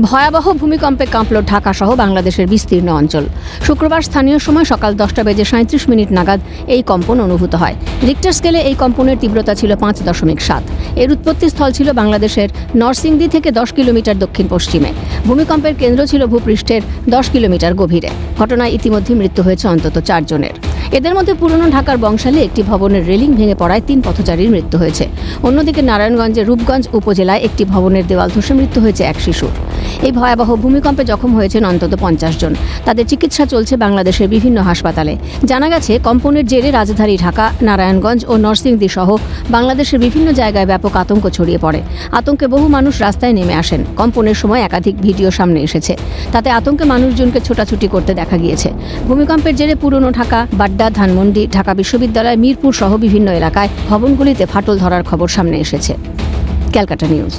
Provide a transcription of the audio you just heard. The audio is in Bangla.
ভয়াবহ ভূমিকম্পে কাঁপল ঢাকা সহ বাংলাদেশের বিস্তীর্ণ অঞ্চল। শুক্রবার স্থানীয় সময় সকাল 10:37 নাগাদ এই কম্পন অনুভূত হয়। রিক্টার স্কেলে এই কম্পনের তীব্রতা ছিল 5.7। এর উৎপত্তিস্থল ছিল বাংলাদেশের নরসিংদী থেকে 10 কিলোমিটার দক্ষিণ পশ্চিমে। ভূমিকম্পের কেন্দ্র ছিল ভূপৃষ্ঠের 10 কিলোমিটার গভীরে। ঘটনায় ইতিমধ্যে মৃত্যু হয়েছে অন্তত 4 জনের। এদের মধ্যে পুরনো ঢাকার বংশালে একটি ভবনের রেলিং ভেঙে পড়ায় 3 পথচারীর মৃত্যু হয়েছে। অন্যদিকে নারায়ণগঞ্জের রূপগঞ্জ উপজেলায় একটি ভবনের দেওয়াল ধসে মৃত্যু হয়েছে এক শিশুর। এই ভয়াবহ ভূমিকম্পে জখম হয়েছেন অন্তত 50 জন। তাদের চিকিৎসা চলছে বাংলাদেশের বিভিন্ন হাসপাতালে। জানা গেছে, কম্পনের জেরে রাজধানী ঢাকা, নারায়ণগঞ্জ ও নরসিংদী সহ বাংলাদেশের বিভিন্ন জায়গায় ব্যাপক আতঙ্ক ছড়িয়ে পড়ে। আতঙ্কে বহু মানুষ রাস্তায় নেমে আসেন। কম্পনের সময় একাধিক ভিডিও সামনে এসেছে। তাতে আতঙ্কে মানুষজনকে ছোটাছুটি করতে দেখা গিয়েছে। ভূমিকম্পের জেরে পুরনো ঢাকা, বাড্ডা, ধানমন্ডি, ঢাকা বিশ্ববিদ্যালয়, মিরপুর সহ বিভিন্ন এলাকায় ভবনগুলিতে ফাটল ধরার খবর সামনে এসেছে। ক্যালকাটা নিউজ।